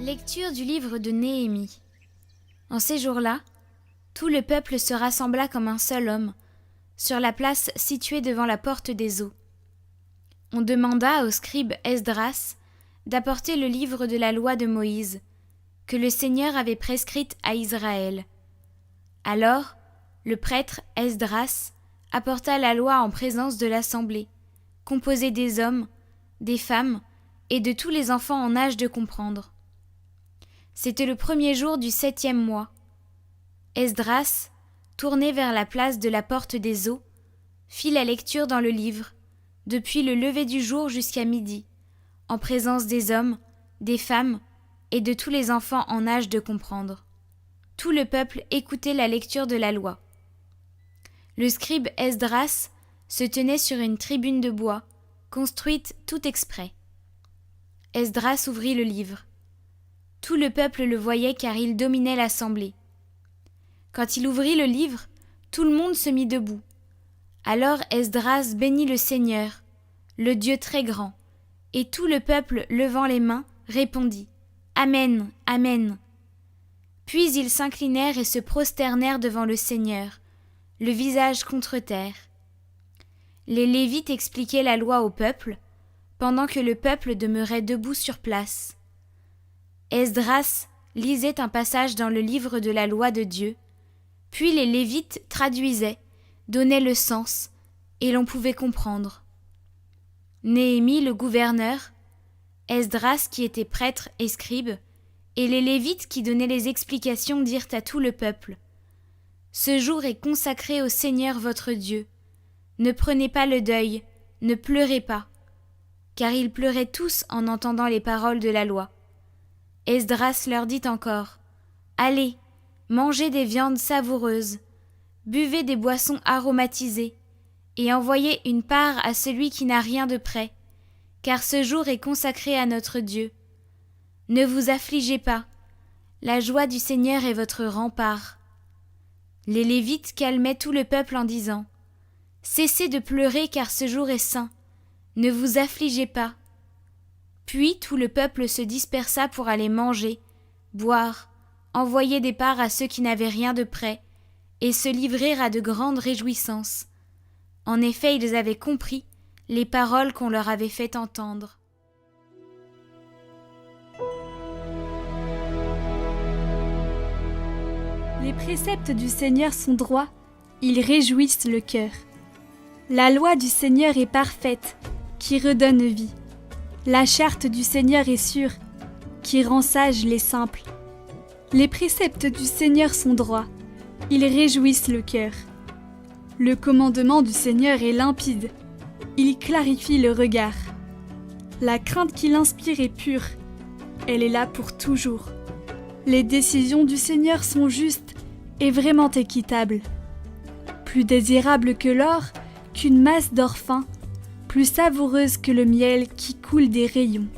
Lecture du livre de Néhémie. En ces jours-là, tout le peuple se rassembla comme un seul homme, sur la place située devant la porte des eaux. On demanda au scribe Esdras d'apporter le livre de la loi de Moïse, que le Seigneur avait prescrite à Israël. Alors, le prêtre Esdras apporta la loi en présence de l'assemblée, composée des hommes, des femmes et de tous les enfants en âge de comprendre. C'était le 1er jour du 7e mois. Esdras, tourné vers la place de la porte des eaux, fit la lecture dans le livre, depuis le lever du jour jusqu'à midi, en présence des hommes, des femmes et de tous les enfants en âge de comprendre. Tout le peuple écoutait la lecture de la loi. Le scribe Esdras se tenait sur une tribune de bois, construite tout exprès. Esdras ouvrit le livre. Tout le peuple le voyait car il dominait l'assemblée. Quand il ouvrit le livre, tout le monde se mit debout. Alors Esdras bénit le Seigneur, le Dieu très grand, et tout le peuple, levant les mains, répondit « Amen, Amen ». Puis ils s'inclinèrent et se prosternèrent devant le Seigneur, le visage contre terre. Les Lévites expliquaient la loi au peuple, pendant que le peuple demeurait debout sur place. Esdras lisait un passage dans le livre de la loi de Dieu, puis les Lévites traduisaient, donnaient le sens, et l'on pouvait comprendre. Néhémie le gouverneur, Esdras qui était prêtre et scribe, et les Lévites qui donnaient les explications dirent à tout le peuple : « Ce jour est consacré au Seigneur votre Dieu. Ne prenez pas le deuil, ne pleurez pas. » Car ils pleuraient tous en entendant les paroles de la loi. Esdras leur dit encore : « Allez, mangez des viandes savoureuses, buvez des boissons aromatisées, et envoyez une part à celui qui n'a rien de près, car ce jour est consacré à notre Dieu. Ne vous affligez pas, la joie du Seigneur est votre rempart. » Les Lévites calmaient tout le peuple en disant : « Cessez de pleurer car ce jour est saint, ne vous affligez pas. » Puis tout le peuple se dispersa pour aller manger, boire, envoyer des parts à ceux qui n'avaient rien de près, et se livrer à de grandes réjouissances. En effet, ils avaient compris les paroles qu'on leur avait fait entendre. Les préceptes du Seigneur sont droits, ils réjouissent le cœur. La loi du Seigneur est parfaite, qui redonne vie. La charte du Seigneur est sûre, qui rend sages les simples. Les préceptes du Seigneur sont droits, ils réjouissent le cœur. Le commandement du Seigneur est limpide, il clarifie le regard. La crainte qu'il inspire est pure, elle est là pour toujours. Les décisions du Seigneur sont justes et vraiment équitables. Plus désirables que l'or, qu'une masse d'or fin, plus savoureuse que le miel qui coule des rayons.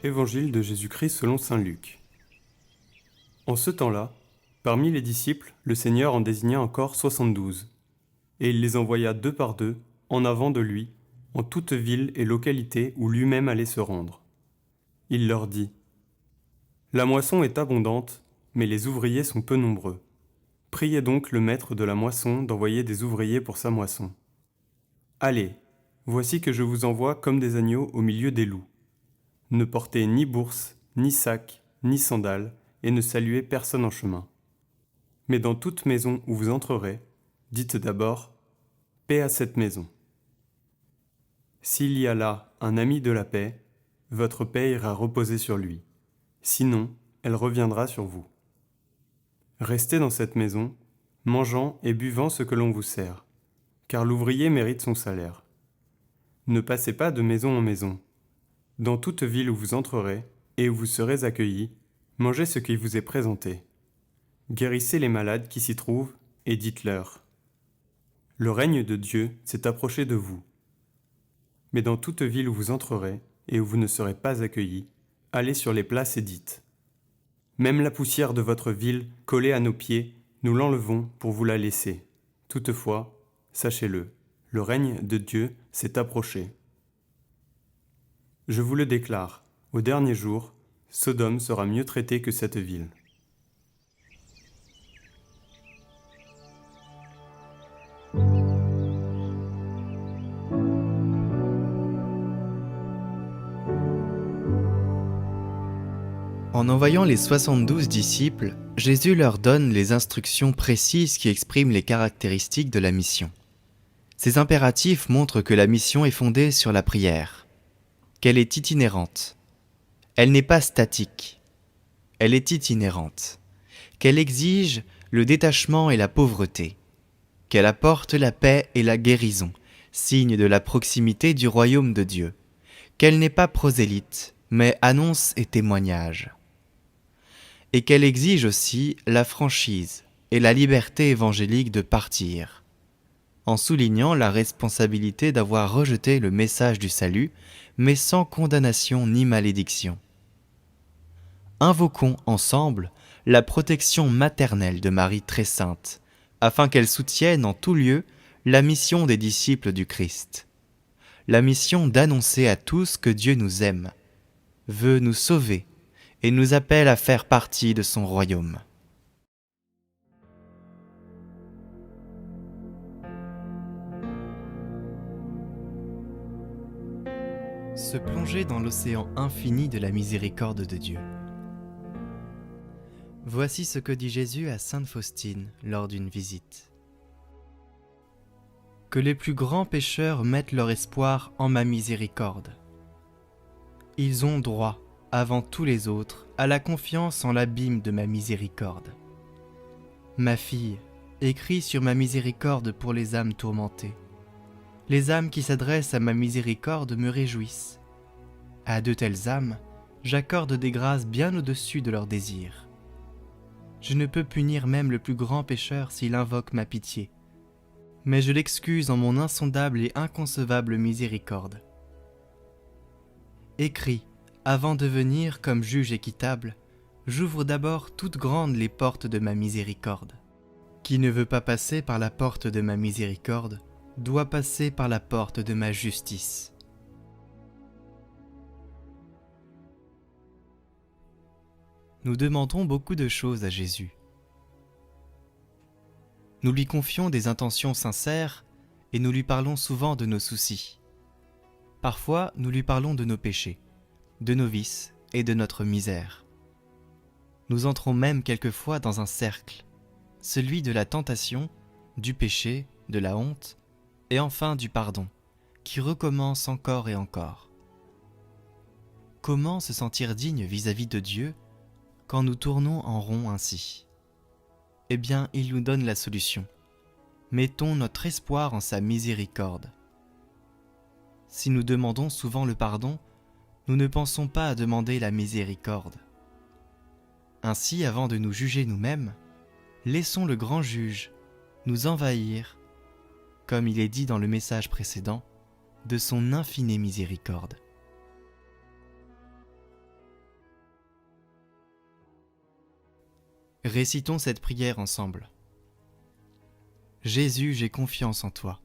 Évangile de Jésus-Christ selon saint Luc. En ce temps-là, parmi les disciples, le Seigneur en désigna encore 72, et il les envoya 2 par 2 en avant de lui, en toute ville et localité où lui-même allait se rendre. Il leur dit : « La moisson est abondante, mais les ouvriers sont peu nombreux. Priez donc le maître de la moisson d'envoyer des ouvriers pour sa moisson. Allez, voici que je vous envoie comme des agneaux au milieu des loups. Ne portez ni bourse, ni sac, ni sandales, et ne saluez personne en chemin. Mais dans toute maison où vous entrerez, dites d'abord : paix à cette maison. S'il y a là un ami de la paix, votre paix ira reposer sur lui. Sinon, elle reviendra sur vous. Restez dans cette maison, mangeant et buvant ce que l'on vous sert, car l'ouvrier mérite son salaire. Ne passez pas de maison en maison. Dans toute ville où vous entrerez et où vous serez accueillis, mangez ce qui vous est présenté. Guérissez les malades qui s'y trouvent et dites-leur : le règne de Dieu s'est approché de vous. Mais dans toute ville où vous entrerez et où vous ne serez pas accueillis, allez sur les places et dites : Même la poussière de votre ville, collée à nos pieds, nous l'enlevons pour vous la laisser. Toutefois, sachez-le, le règne de Dieu s'est approché. Je vous le déclare, au dernier jour, Sodome sera mieux traitée que cette ville. En envoyant les 72 disciples, Jésus leur donne les instructions précises qui expriment les caractéristiques de la mission. Ces impératifs montrent que la mission est fondée sur la prière, qu'elle est itinérante. Elle n'est pas statique, elle est itinérante, qu'elle exige le détachement et la pauvreté, qu'elle apporte la paix et la guérison, signe de la proximité du royaume de Dieu, qu'elle n'est pas prosélyte, mais annonce et témoignage, et qu'elle exige aussi la franchise et la liberté évangélique de partir, en soulignant la responsabilité d'avoir rejeté le message du salut, mais sans condamnation ni malédiction. Invoquons ensemble la protection maternelle de Marie très sainte, afin qu'elle soutienne en tout lieu la mission des disciples du Christ, la mission d'annoncer à tous que Dieu nous aime, veut nous sauver et nous appelle à faire partie de son royaume. Se plonger dans l'océan infini de la miséricorde de Dieu. Voici ce que dit Jésus à Sainte Faustine lors d'une visite. Que les plus grands pécheurs mettent leur espoir en ma miséricorde. Ils ont droit, avant tous les autres, à la confiance en l'abîme de ma miséricorde. Ma fille, écris sur ma miséricorde pour les âmes tourmentées. Les âmes qui s'adressent à ma miséricorde me réjouissent. À de telles âmes, j'accorde des grâces bien au-dessus de leurs désirs. Je ne peux punir même le plus grand pécheur s'il invoque ma pitié, mais je l'excuse en mon insondable et inconcevable miséricorde. Écris, avant de venir comme juge équitable, j'ouvre d'abord toutes grandes les portes de ma miséricorde. Qui ne veut pas passer par la porte de ma miséricorde, doit passer par la porte de ma justice. Nous demandons beaucoup de choses à Jésus. Nous lui confions des intentions sincères et nous lui parlons souvent de nos soucis. Parfois, nous lui parlons de nos péchés, de nos vices et de notre misère. Nous entrons même quelquefois dans un cercle, celui de la tentation, du péché, de la honte et enfin du pardon, qui recommence encore et encore. Comment se sentir digne vis-à-vis de Dieu quand nous tournons en rond ainsi ? Eh bien, il nous donne la solution. Mettons notre espoir en sa miséricorde. Si nous demandons souvent le pardon, nous ne pensons pas à demander la miséricorde. Ainsi, avant de nous juger nous-mêmes, laissons le grand juge nous envahir, comme il est dit dans le message précédent, de son infinie miséricorde. Récitons cette prière ensemble. Jésus, j'ai confiance en toi.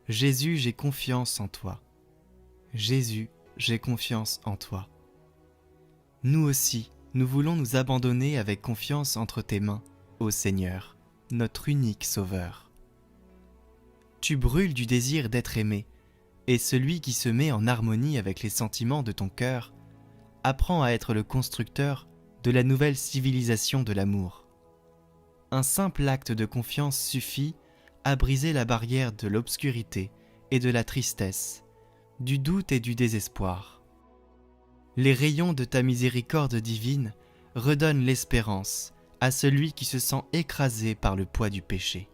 Jésus, j'ai confiance en toi. Jésus, j'ai confiance en toi. Nous aussi, nous voulons nous abandonner avec confiance entre tes mains, ô Seigneur, notre unique Sauveur. Tu brûles du désir d'être aimé, et celui qui se met en harmonie avec les sentiments de ton cœur apprend à être le constructeur de la nouvelle civilisation de l'amour. Un simple acte de confiance suffit à briser la barrière de l'obscurité et de la tristesse, du doute et du désespoir. Les rayons de ta miséricorde divine redonnent l'espérance à celui qui se sent écrasé par le poids du péché.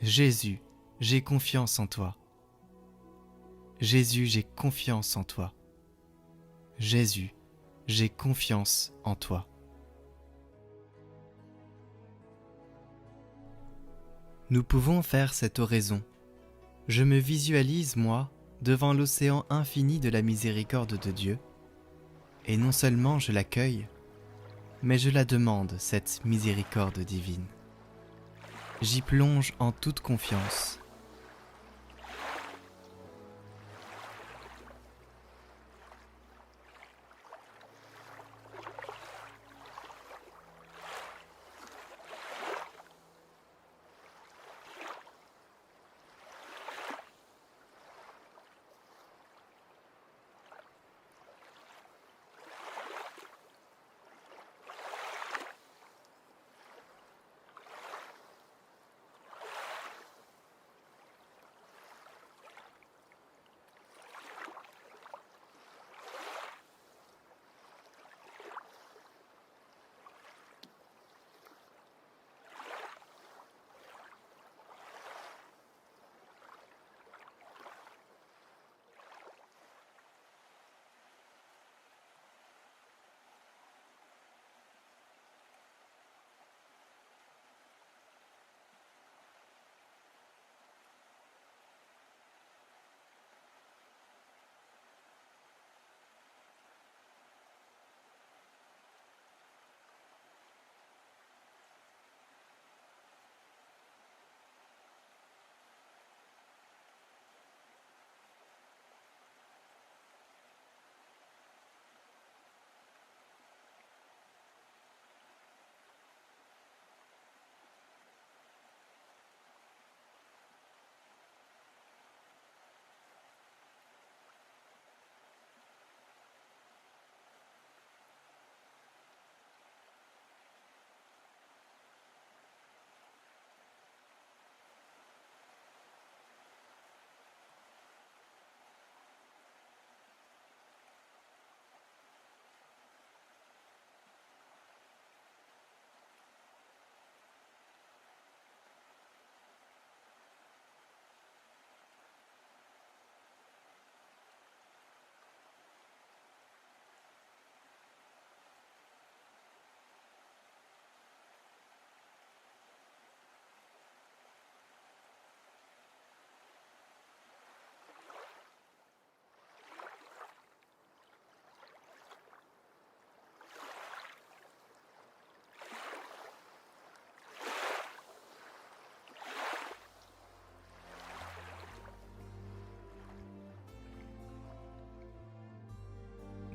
Jésus, j'ai confiance en toi. Jésus, j'ai confiance en toi. Jésus, j'ai confiance en toi. Nous pouvons faire cette oraison. Je me visualise, moi, devant l'océan infini de la miséricorde de Dieu, et non seulement je l'accueille, mais je la demande, cette miséricorde divine. J'y plonge en toute confiance.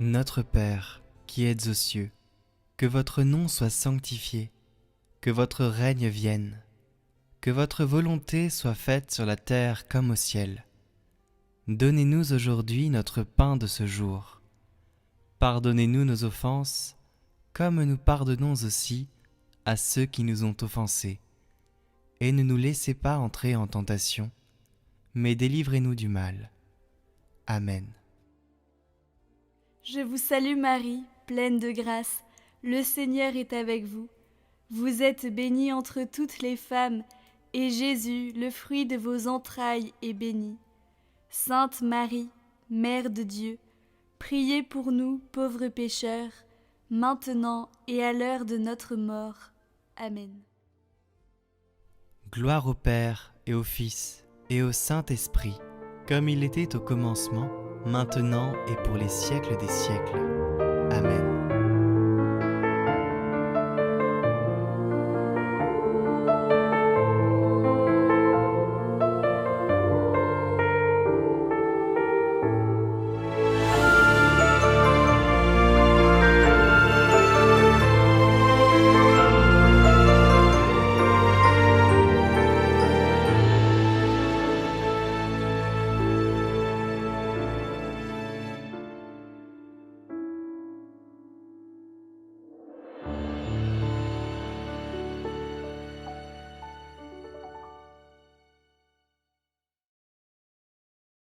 Notre Père, qui êtes aux cieux, que votre nom soit sanctifié, que votre règne vienne, que votre volonté soit faite sur la terre comme au ciel. Donnez-nous aujourd'hui notre pain de ce jour. Pardonnez-nous nos offenses, comme nous pardonnons aussi à ceux qui nous ont offensés. Et ne nous laissez pas entrer en tentation, mais délivrez-nous du mal. Amen. Je vous salue Marie, pleine de grâce, le Seigneur est avec vous. Vous êtes bénie entre toutes les femmes, et Jésus, le fruit de vos entrailles, est béni. Sainte Marie, Mère de Dieu, priez pour nous, pauvres pécheurs, maintenant et à l'heure de notre mort. Amen. Gloire au Père et au Fils et au Saint-Esprit, comme il était au commencement, maintenant et pour les siècles des siècles. Amen.